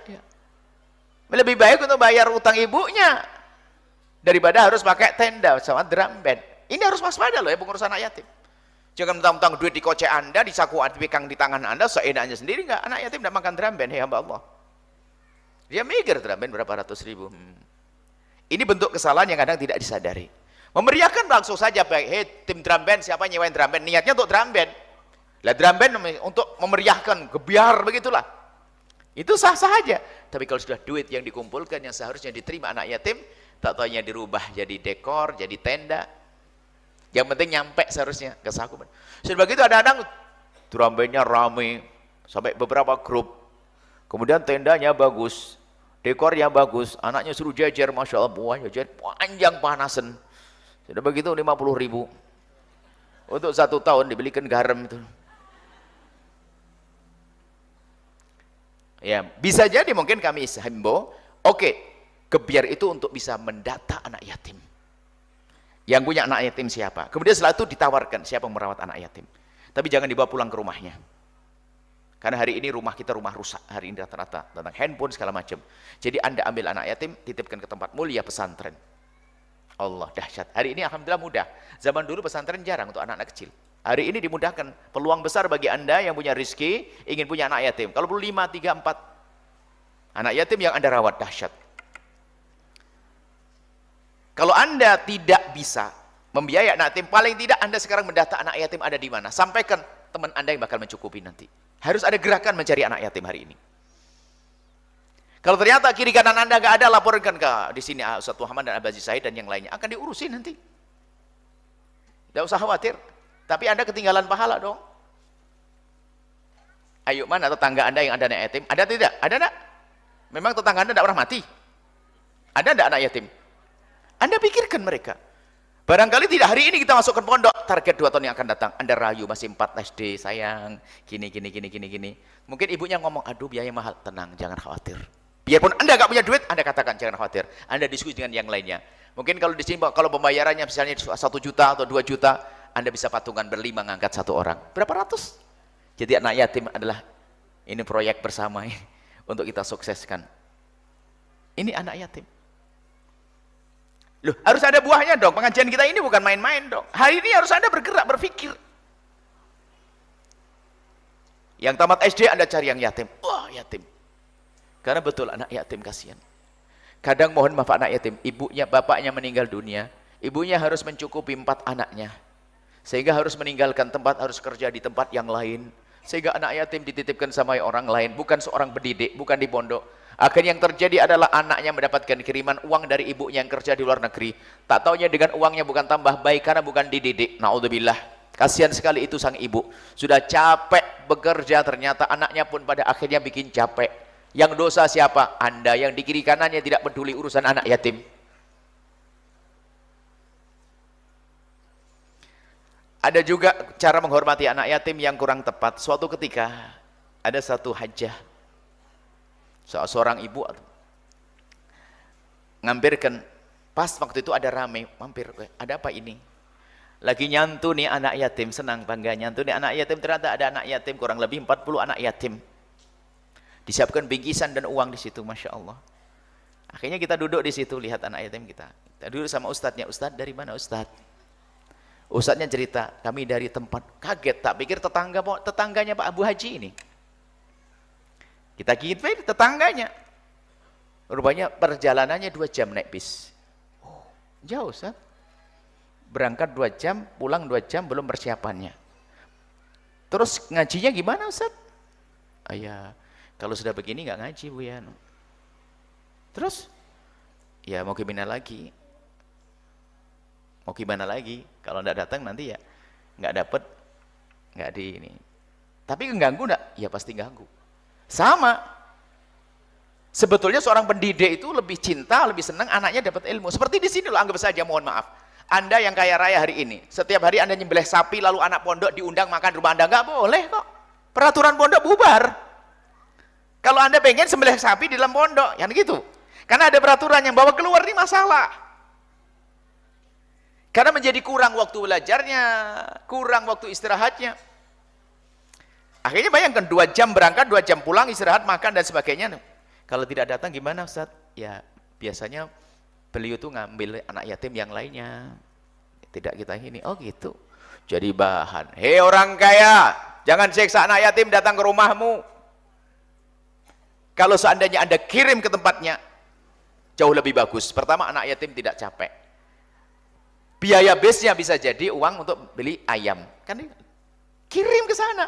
Lebih baik untuk bayar utang ibunya daripada harus pakai tenda sama drum band. Ini harus waspada loh ya pengurusan anak yatim. Jangan mentang-mentang duit di kocek Anda, di saku dipegang di tangan Anda, seenaknya sendiri enggak. Anak yatim tidak makan drum band, hei hamba Allah. Dia mikir drum band berapa ratus ribu. Ini bentuk kesalahan yang kadang tidak disadari. Memeriahkan langsung saja, baik, hei tim drum band, siapa nyewain drum band? Niatnya untuk drum band. Lah drum band untuk memeriahkan, gebiar begitulah. Itu sah-sah aja. Tapi kalau sudah duit yang dikumpulkan yang seharusnya diterima anak yatim, tak taunya dirubah jadi dekor, jadi tenda. Yang penting nyampe seharusnya ke saku. Sudah begitu ada drum bandnya rame sampai beberapa grup. Kemudian tendanya bagus, dekornya bagus, anaknya suruh jajar, Masya Allah, buahnya jajar panjang panasan. Sudah begitu 50.000 untuk 1 tahun dibelikan garam itu. Ya, bisa jadi mungkin kami himbau, oke, Gebyar itu untuk bisa mendata anak yatim. Yang punya anak yatim siapa? Kemudian setelah itu ditawarkan siapa yang merawat anak yatim. Tapi jangan dibawa pulang ke rumahnya. Karena hari ini rumah kita rumah rusak. Hari ini rata-rata tentang handphone segala macam. Jadi Anda ambil anak yatim, titipkan ke tempat mulia pesantren. Allah, dahsyat. Hari ini alhamdulillah mudah. Zaman dulu pesantren jarang untuk anak-anak kecil. Hari ini dimudahkan. Peluang besar bagi Anda yang punya rezeki, ingin punya anak yatim. Kalau perlu 5, 3, 4 anak yatim yang Anda rawat, dahsyat. Kalau Anda tidak bisa membiayai anak yatim, paling tidak Anda sekarang mendata anak yatim ada di mana. Sampaikan teman Anda yang bakal mencukupi nanti. Harus ada gerakan mencari anak yatim hari ini. Kalau ternyata kiri kanan Anda nggak ada, laporkan ke di sini Ustaz Muhammad dan Abazi Said dan yang lainnya, akan diurusin nanti. Tidak usah khawatir. Tapi Anda ketinggalan pahala dong. Ayo, mana tetangga Anda yang ada anak yatim? Ada tidak? Ada enggak? Memang tetangga Anda tidak pernah mati? Ada enggak anak yatim? Anda pikirkan mereka. Barangkali tidak hari ini kita masukkan pondok, target 2 tahun yang akan datang. Anda rayu masih 4 SD, sayang, gini. Mungkin ibunya ngomong, aduh biaya mahal. Tenang, jangan khawatir. Biarpun Anda nggak punya duit, Anda katakan jangan khawatir. Anda diskusi dengan yang lainnya. Mungkin kalau di sini kalau pembayarannya misalnya 1 juta atau 2 juta, Anda bisa patungan berlima ngangkat 1 orang. Berapa ratus? Jadi anak yatim adalah ini proyek bersama untuk kita sukseskan. Ini anak yatim. Loh, harus ada buahnya dong. Pengajian kita ini bukan main-main dong. Hari ini harus Anda bergerak, berpikir. Yang tamat SD Anda cari yang yatim. Wah, yatim. Karena betul anak yatim kasihan. Kadang mohon maaf anak yatim, ibunya, bapaknya meninggal dunia, ibunya harus mencukupi 4 anaknya. Sehingga harus meninggalkan tempat, harus kerja di tempat yang lain. Sehingga anak yatim dititipkan sama orang lain, bukan seorang pendidik, bukan di pondok. Akhirnya yang terjadi adalah anaknya mendapatkan kiriman uang dari ibunya yang kerja di luar negeri. Tak taunya dengan uangnya bukan tambah baik karena bukan dididik. Naudzubillah. Kasihan sekali itu sang ibu. Sudah capek bekerja, ternyata anaknya pun pada akhirnya bikin capek. Yang dosa siapa? Anda yang di kiri kanannya tidak peduli urusan anak yatim. Ada juga cara menghormati anak yatim yang kurang tepat. Suatu ketika ada satu hajah, seorang ibu ngampirkan, pas waktu itu ada rame, mampir, ada apa ini? Lagi nyantuni anak yatim, senang bangga nyantuni anak yatim, ternyata ada anak yatim kurang lebih 40 anak yatim. Disiapkan bingkisan dan uang di situ, masya Allah. Akhirnya kita duduk di situ lihat anak yatim kita. Kita duduk sama ustadznya. Ustadz dari mana ustadz? Ustadznya cerita, kami dari tempat. Kaget, tak pikir tetangganya Pak Abu Haji ini. Kita kira tetangganya. Rupanya perjalanannya 2 jam naik bis. Oh, jauh Ustadz. Berangkat 2 jam, pulang 2 jam, belum persiapannya. Terus ngajinya gimana Ustadz? Ayah, kalau sudah begini nggak ngaji Bu ya. Terus ya mau gimana lagi? Mau gimana lagi? Kalau nggak datang nanti ya nggak dapet, nggak di ini. Tapi mengganggu nggak? Ya pasti ganggu. Sama. Sebetulnya seorang pendidik itu lebih cinta, lebih senang anaknya dapat ilmu. Seperti di sini loh, anggap saja, mohon maaf. Anda yang kaya raya hari ini, setiap hari Anda nyembelih sapi lalu anak pondok diundang makan di rumah Anda, nggak boleh kok. Peraturan pondok bubar. Kalau Anda pengen sembelih sapi di dalam pondok, yang gitu. Karena ada peraturan yang bawa keluar ini masalah. Karena menjadi kurang waktu belajarnya, kurang waktu istirahatnya. Akhirnya bayangkan 2 jam berangkat, 2 jam pulang, istirahat, makan dan sebagainya. Kalau tidak datang gimana Ustaz? Ya biasanya beliau tuh ngambil anak yatim yang lainnya. Tidak kita ini. Oh gitu. Jadi bahan. Hei orang kaya, jangan siksa anak yatim datang ke rumahmu. Kalau seandainya Anda kirim ke tempatnya, jauh lebih bagus. Pertama, anak yatim tidak capek. Biaya base-nya bisa jadi uang untuk beli ayam. Kan kirim ke sana.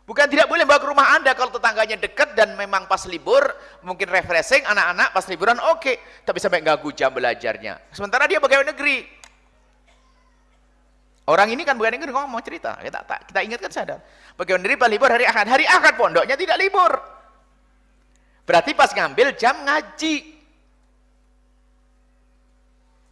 Bukan tidak boleh bawa ke rumah Anda kalau tetangganya dekat dan memang pas libur, mungkin refreshing anak-anak pas liburan oke. Tapi sampai ganggu jam belajarnya. Sementara dia pegawai negeri. Orang ini kan bukan negeri ngomong cerita. Kita ingatkan sadar. Pegawai negeri pas libur hari Ahad. Hari Ahad pondoknya tidak libur. Berarti pas ngambil jam ngaji.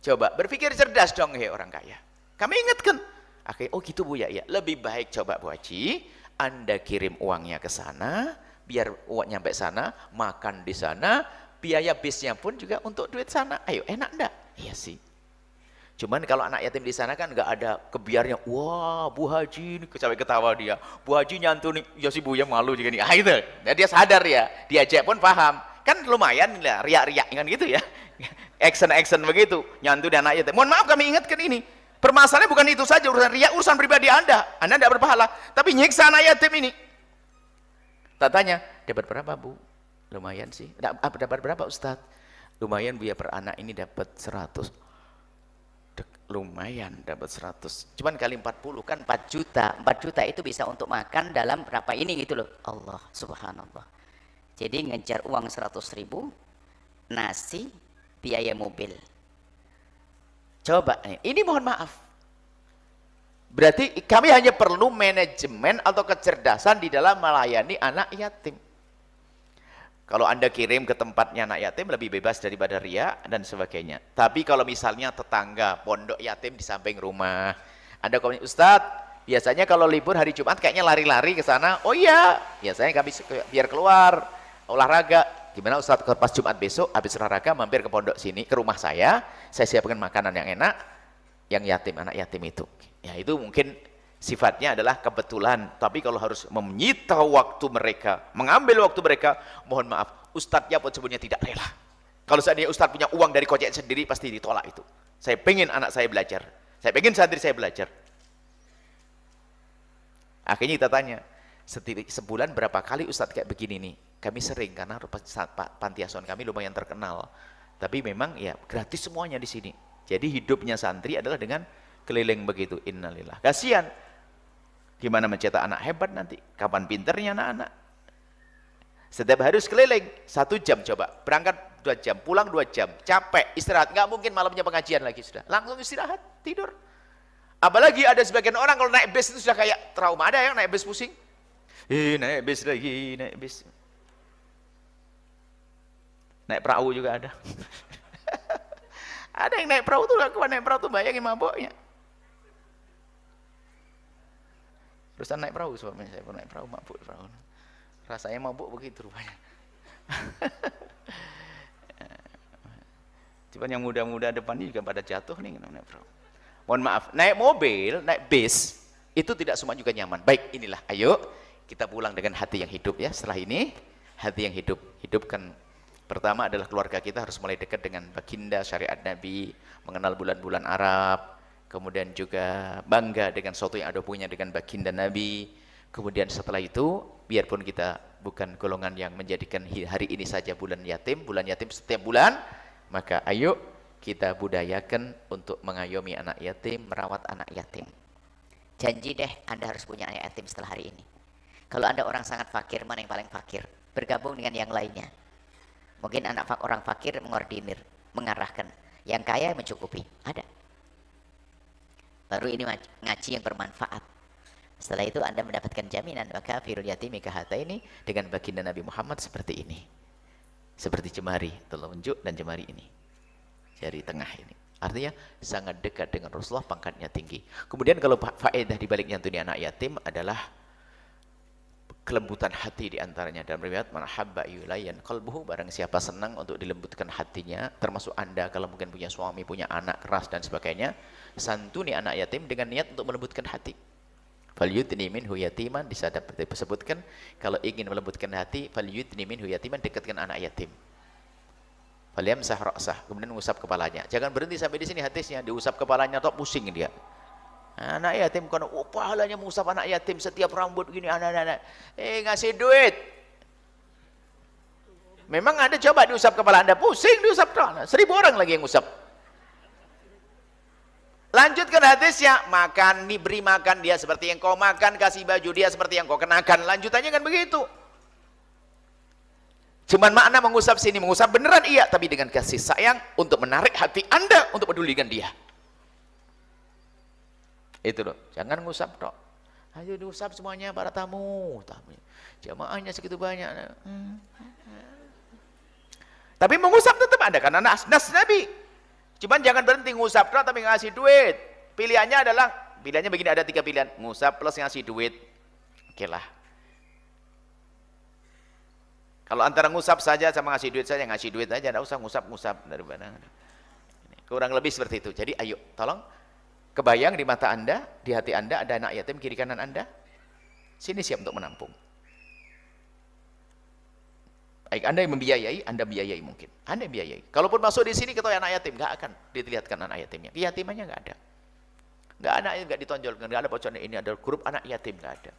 Coba berpikir cerdas dong, hei orang kaya. Kami ingatkan. Oke, oh gitu Bu ya, ya. Lebih baik coba Bu Haji, Anda kirim uangnya ke sana, biar uang nyampe sana, makan di sana, biaya bisnya pun juga untuk duit sana. Ayo, enak enggak? Iya sih. Cuman kalau anak yatim di sana kan nggak ada kebiarnya. Wah, Bu Haji, ini sampai ketawa dia. Bu Haji nyantuni, ya si Bu ya malu juga nih. Ah itu, nah, dia sadar ya. Diajak pun paham. Kan lumayan lah, riak-riak kan gitu ya. Action-action begitu, nyantuni anak yatim. Mohon maaf kami ingatkan ini. Permasalahannya bukan itu saja, urusan riak, urusan pribadi Anda. Anda tidak berpahala. Tapi nyiksa anak yatim ini. Tak tanya, dapat berapa Bu? Lumayan sih. Dapat berapa Ustadz? Lumayan Bu ya, per anak ini dapat 100. Lumayan dapat 100. Cuman kali 40 kan 4 juta. 4 juta itu bisa untuk makan dalam berapa ini gitu loh. Allah subhanallah. Jadi ngejar uang 100.000, nasi, biaya mobil. Coba, ini mohon maaf. Berarti kami hanya perlu manajemen atau kecerdasan di dalam melayani anak yatim. Kalau Anda kirim ke tempatnya anak yatim lebih bebas daripada ria dan sebagainya. Tapi kalau misalnya tetangga pondok yatim di samping rumah, Anda komen, Ustadz, biasanya kalau libur hari Jumat kayaknya lari-lari ke sana. Oh iya, biasanya kami biar keluar olahraga. Gimana Ustadz, pas Jumat besok habis olahraga mampir ke pondok sini, ke rumah saya siapkan makanan yang enak, yang yatim, anak yatim itu. Ya itu mungkin sifatnya adalah kebetulan, tapi kalau harus menyita waktu mereka, mengambil waktu mereka, mohon maaf, ustadznya pun sebenarnya tidak rela. Kalau seandainya ustadz punya uang dari kocek sendiri, pasti ditolak itu. Saya pengen anak saya belajar, saya pengen santri saya belajar. Akhirnya kita tanya, sebulan berapa kali ustadz kayak begini nih? Kami sering, karena panti asuhan kami lumayan terkenal. Tapi memang ya gratis semuanya di sini. Jadi hidupnya santri adalah dengan keliling begitu. Innalillah. Kasihan. Gimana mencetak anak hebat nanti? Kapan pinternya anak-anak? Setiap hari harus keliling 1 jam coba. Berangkat 2 jam, pulang 2 jam. Capek, istirahat. Nggak mungkin malamnya pengajian lagi sudah. Langsung istirahat, tidur. Apalagi ada sebagian orang kalau naik bis itu sudah kayak trauma. Ada yang naik bis pusing? Naik bis lagi, naik bis. Naik perahu juga ada. Ada yang naik perahu tuh, naik perahu tuh bayangin maboknya. Terusan naik perahu, suami saya pun naik perahu, mabuk perahu. Rasanya mabuk begitu rupanya. Cuman yang muda-muda depan ini juga pada jatuh nih naik perahu. Mohon maaf, naik mobil, naik bis, itu tidak semua juga nyaman. Baik, inilah, ayo kita pulang dengan hati yang hidup ya. Setelah ini, hati yang hidup. Hidupkan, pertama adalah keluarga kita harus mulai dekat dengan baginda syariat Nabi, mengenal bulan-bulan Arab, kemudian juga bangga dengan sesuatu yang ada punya dengan baginda Nabi. Kemudian setelah itu, biarpun kita bukan golongan yang menjadikan hari ini saja bulan yatim setiap bulan, maka ayo kita budayakan untuk mengayomi anak yatim, merawat anak yatim. Janji deh Anda harus punya anak yatim setelah hari ini. Kalau Anda orang sangat fakir, mana yang paling fakir? Bergabung dengan yang lainnya. Mungkin orang fakir mengordinir, mengarahkan. Yang kaya mencukupi, ada. Baru ini ngaji yang bermanfaat. Setelah itu Anda mendapatkan jaminan, maka firul yatimi kahataini, dengan baginda Nabi Muhammad seperti ini. Seperti jemari telunjuk dan jemari ini. Jari tengah ini. Artinya sangat dekat dengan Rasulullah, pangkatnya tinggi. Kemudian kalau faedah di balik nyantuni anak yatim adalah kelembutan hati diantaranya. Dalam riwayat, man habba yulayyan qalbuhu, barang siapa senang untuk dilembutkan hatinya, termasuk Anda kalau mungkin punya suami, punya anak keras dan sebagainya, santuni anak yatim dengan niat untuk melembutkan hati. Falyudni minhu yatiman, disebutkan kalau ingin melembutkan hati, falyudni minhu yatiman, dekatkan anak yatim. Falyamsah ra'sah, kemudian mengusap kepalanya. Jangan berhenti sampai di sini hadisnya, diusap kepalanya atau pusing dia. Anak yatim kan, pahalanya mengusap anak yatim setiap rambut gini, anak-anak. Ngasih duit. Memang ada coba diusap kepala Anda, pusing diusap, 1.000 orang lagi yang usap. Lanjutkan hadisnya, makan, diberi makan dia seperti yang kau makan, kasih baju dia seperti yang kau kenakan. Lanjutannya kan begitu. Cuman makna mengusap sini, mengusap beneran iya, tapi dengan kasih sayang untuk menarik hati Anda untuk peduli dengan dia. Itu loh, jangan ngusap tok. Ayo diusap semuanya para tamu. Jamaahnya segitu banyak. Tapi mengusap tetap ada, karena nas Nabi. Cuman jangan berhenti ngusap tok tapi ngasih duit. Pilihannya begini, ada 3 pilihan. Ngusap plus ngasih duit. Oke lah. Kalau antara ngusap saja sama ngasih duit saja, ngasih duit aja, enggak usah ngusap-ngusap daripada. Kurang lebih seperti itu. Jadi ayo, tolong kebayang di mata Anda, di hati Anda ada anak yatim kiri kanan Anda. Sini siap untuk menampung. Baik, Anda yang membiayai, Anda biayai mungkin. Anda yang biayai. Kalaupun masuk di sini ketahui anak yatim, nggak akan dilihatkan anak yatimnya. Yatimannya nggak ada. Nggak ada, nggak ditonjolkan, nggak ada bocoran ini ada grup anak yatim, nggak ada.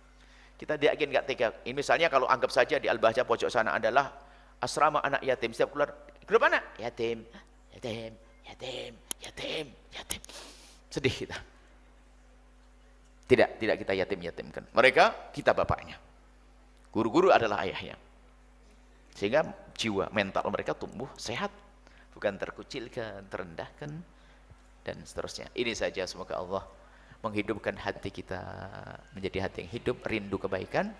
Kita yakin nggak tega. Ini misalnya kalau anggap saja di Al-Bahjah pojok sana adalah asrama anak yatim. Setiap keluar grup anak yatim, yatim, yatim, yatim, yatim. Sedih kita. Tidak kita yatim-yatimkan. Mereka kita bapaknya. Guru-guru adalah ayahnya. Sehingga jiwa mental mereka tumbuh sehat, bukan terkucilkan, terendahkan, dan seterusnya. Ini saja, semoga Allah menghidupkan hati kita menjadi hati yang hidup, rindu kebaikan,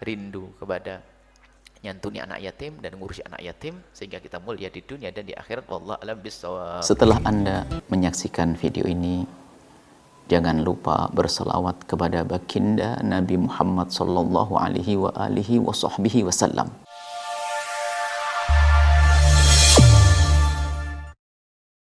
rindu kepada nyantuni anak yatim dan ngurusi anak yatim, sehingga kita mulia di dunia dan di akhirat. Wallahu a'lam bishawab. Setelah Anda menyaksikan video ini, jangan lupa berselawat kepada baginda Nabi Muhammad sallallahu alaihi wa alihi wa sahbihi wasallam.